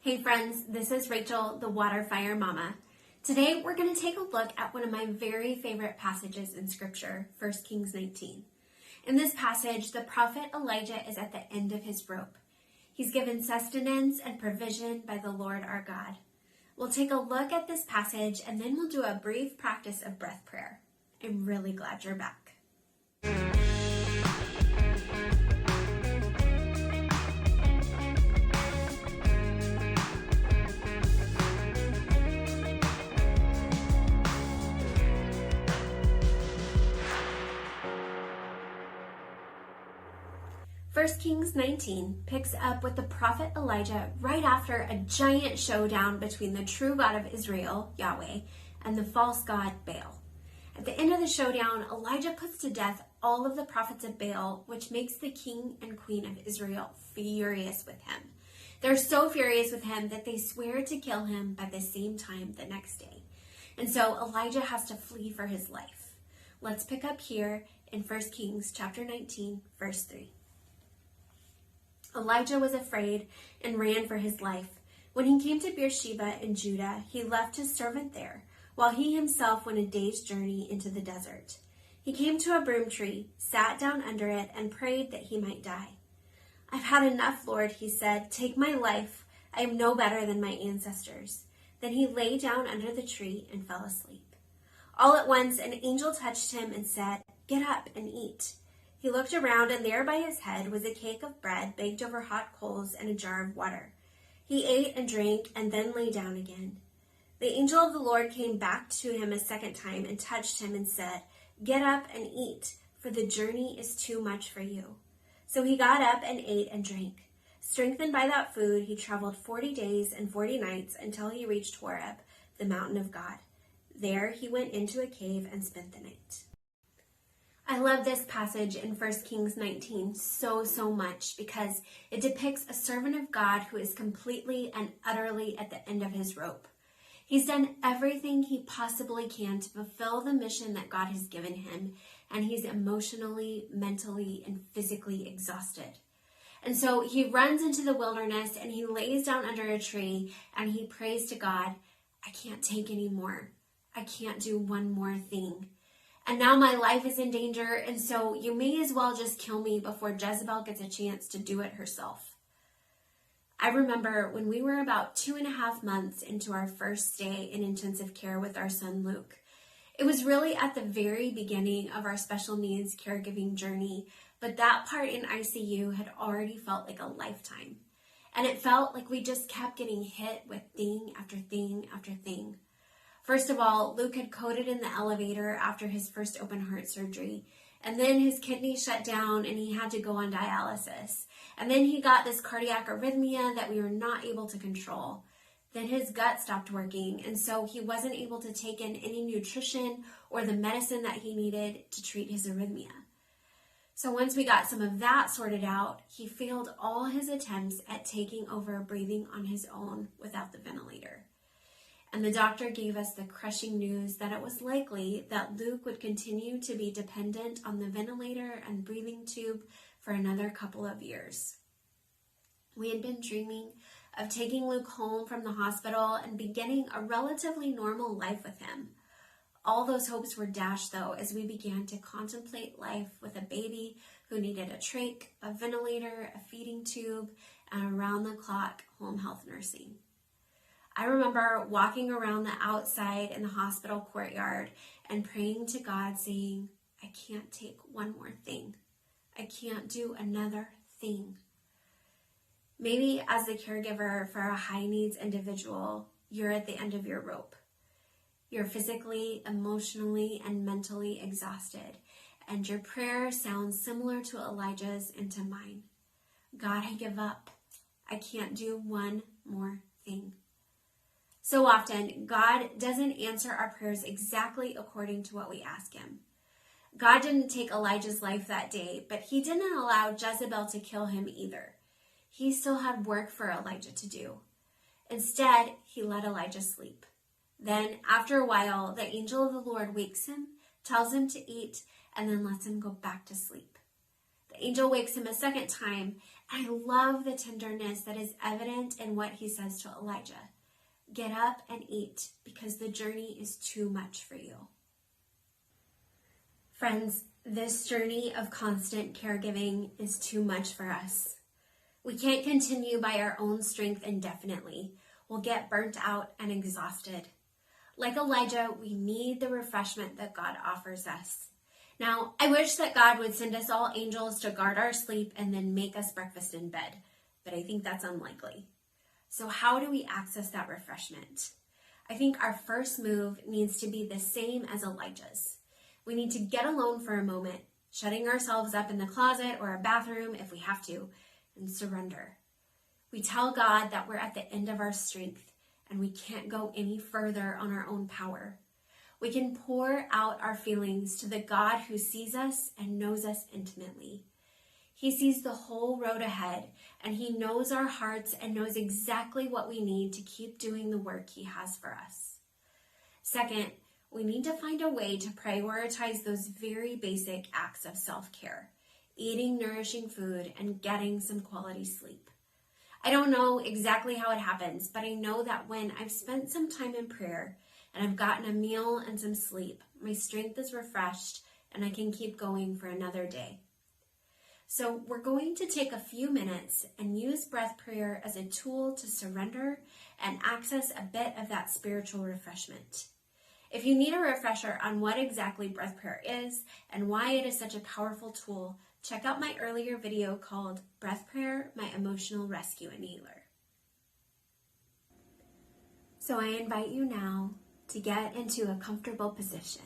Hey friends, this is Rachel, the Water Fire Mama. Today we're going to take a look at one of my very favorite passages in Scripture, 1 Kings 19. In this passage, the prophet Elijah is at the end of his rope. He's given sustenance and provision by the Lord our God. We'll take a look at this passage and then we'll do a brief practice of breath prayer. I'm really glad you're back. First Kings 19 picks up with the prophet Elijah right after a giant showdown between the true God of Israel, Yahweh, and the false god Baal. At the end of the showdown, Elijah puts to death all of the prophets of Baal, which makes the king and queen of Israel furious with him. They're so furious with him that they swear to kill him by the same time the next day. And so Elijah has to flee for his life. Let's pick up here in 1 Kings chapter 19, verse 3. Elijah was afraid and ran for his life. When he came to Beersheba in Judah, he left his servant there, while he himself went a day's journey into the desert. He came to a broom tree, sat down under it, and prayed that he might die. "I've had enough, Lord," he said. "Take my life. I am no better than my ancestors." Then he lay down under the tree and fell asleep. All at once an angel touched him and said, "Get up and eat." He looked around, and there by his head was a cake of bread baked over hot coals and a jar of water. He ate and drank and then lay down again. The angel of the Lord came back to him a second time and touched him and said, "Get up and eat, for the journey is too much for you." So he got up and ate and drank. Strengthened by that food, he traveled 40 days and 40 nights until he reached Horeb, the mountain of God. There he went into a cave and spent the night. I love this passage in 1 Kings 19 so much because it depicts a servant of God who is completely and utterly at the end of his rope. He's done everything he possibly can to fulfill the mission that God has given him, and he's emotionally, mentally, and physically exhausted. And so he runs into the wilderness and he lays down under a tree and he prays to God, "I can't take any more. I can't do one more thing. And now my life is in danger, and so you may as well just kill me before Jezebel gets a chance to do it herself." I remember when we were about 2.5 months into our first stay in intensive care with our son Luke. It was really at the very beginning of our special needs caregiving journey, but that part in ICU had already felt like a lifetime. And it felt like we just kept getting hit with thing after thing after thing. First of all, Luke had coded in the elevator after his first open heart surgery, and then his kidney shut down and he had to go on dialysis. And then he got this cardiac arrhythmia that we were not able to control. Then his gut stopped working, and so he wasn't able to take in any nutrition or the medicine that he needed to treat his arrhythmia. So once we got some of that sorted out, he failed all his attempts at taking over breathing on his own without the ventilator. And the doctor gave us the crushing news that it was likely that Luke would continue to be dependent on the ventilator and breathing tube for another couple of years. We had been dreaming of taking Luke home from the hospital and beginning a relatively normal life with him. All those hopes were dashed, though, as we began to contemplate life with a baby who needed a trach, a ventilator, a feeding tube, and around-the-clock home health nursing. I remember walking around the outside in the hospital courtyard and praying to God, saying, "I can't take one more thing. I can't do another thing." Maybe as the caregiver for a high needs individual, you're at the end of your rope. You're physically, emotionally, and mentally exhausted, and your prayer sounds similar to Elijah's and to mine. "God, I give up. I can't do one more thing." So often, God doesn't answer our prayers exactly according to what we ask him. God didn't take Elijah's life that day, but he didn't allow Jezebel to kill him either. He still had work for Elijah to do. Instead, he let Elijah sleep. Then, after a while, the angel of the Lord wakes him, tells him to eat, and then lets him go back to sleep. The angel wakes him a second time, I love the tenderness that is evident in what he says to Elijah. Get up and eat because the journey is too much for you. Friends, this journey of constant caregiving is too much for us. We can't continue by our own strength indefinitely. We'll get burnt out and exhausted. Like Elijah, we need the refreshment that God offers us. Now, I wish that God would send us all angels to guard our sleep and then make us breakfast in bed, but I think that's unlikely. So how do we access that refreshment? I think our first move needs to be the same as Elijah's. We need to get alone for a moment, shutting ourselves up in the closet or a bathroom if we have to, and surrender. We tell God that we're at the end of our strength and we can't go any further on our own power. We can pour out our feelings to the God who sees us and knows us intimately. He sees the whole road ahead, and he knows our hearts and knows exactly what we need to keep doing the work he has for us. Second, we need to find a way to prioritize those very basic acts of self-care, eating nourishing food and getting some quality sleep. I don't know exactly how it happens, but I know that when I've spent some time in prayer and I've gotten a meal and some sleep, my strength is refreshed and I can keep going for another day. So we're going to take a few minutes and use breath prayer as a tool to surrender and access a bit of that spiritual refreshment. If you need a refresher on what exactly breath prayer is and why it is such a powerful tool, check out my earlier video called Breath Prayer, My Emotional Rescue and Healer. So I invite you now to get into a comfortable position.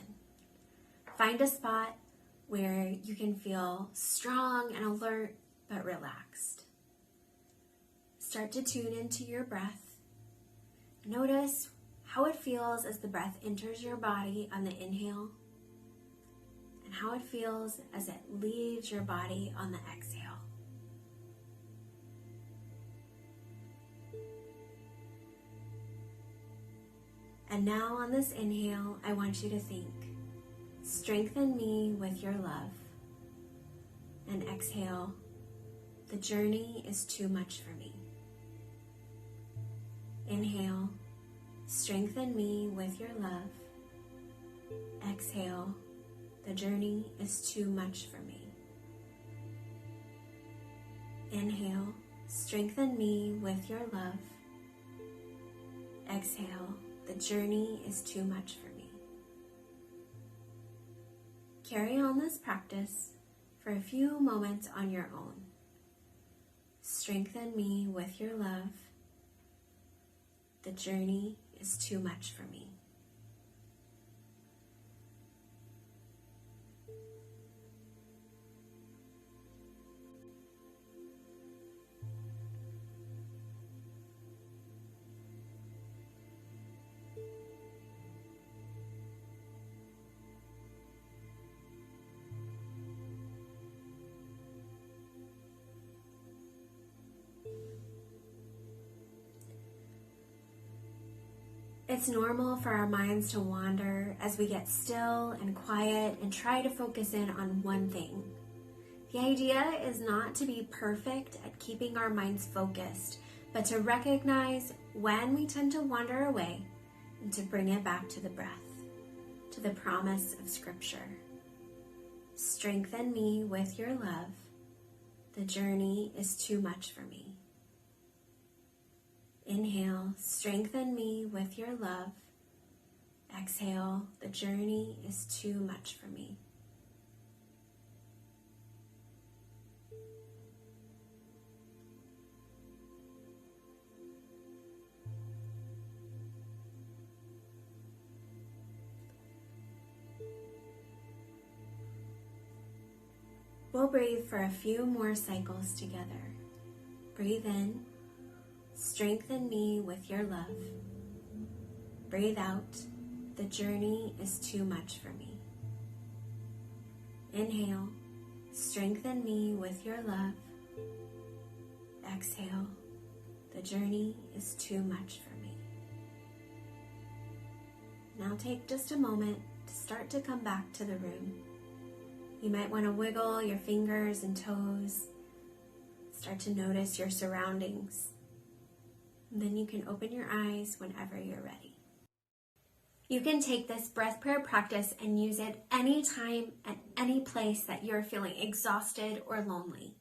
Find a spot where you can feel strong and alert but relaxed. Start to tune into your breath. Notice how it feels as the breath enters your body on the inhale and how it feels as it leaves your body on the exhale. And now on this inhale, I want you to think, strengthen me with your love. And exhale, the journey is too much for me. Inhale, strengthen me with your love. Exhale, the journey is too much for me. Inhale, strengthen me with your love. Exhale, the journey is too much for me. Carry on this practice for a few moments on your own. Strengthen me with your love. The journey is too much for me. It's normal for our minds to wander as we get still and quiet and try to focus in on one thing. The idea is not to be perfect at keeping our minds focused, but to recognize when we tend to wander away and to bring it back to the breath, to the promise of Scripture. Strengthen me with your love. The journey is too much for me. Inhale, strengthen me with your love. Exhale, the journey is too much for me. We'll breathe for a few more cycles together. Breathe in. Strengthen me with your love. Breathe out. The journey is too much for me. Inhale. Strengthen me with your love. Exhale. The journey is too much for me. Now take just a moment to start to come back to the room. You might want to wiggle your fingers and toes. Start to notice your surroundings. And then you can open your eyes whenever you're ready. You can take this breath prayer practice and use it anytime at any place that you're feeling exhausted or lonely.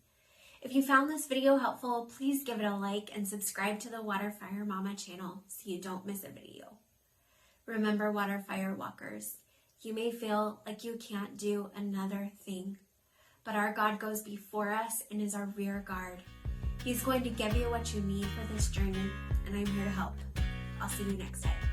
If you found this video helpful, please give it a like and subscribe to the Water Fire Mama channel so you don't miss a video. Remember, Water Fire Walkers, you may feel like you can't do another thing, but our God goes before us and is our rear guard. He's going to give you what you need for this journey, and I'm here to help. I'll see you next time.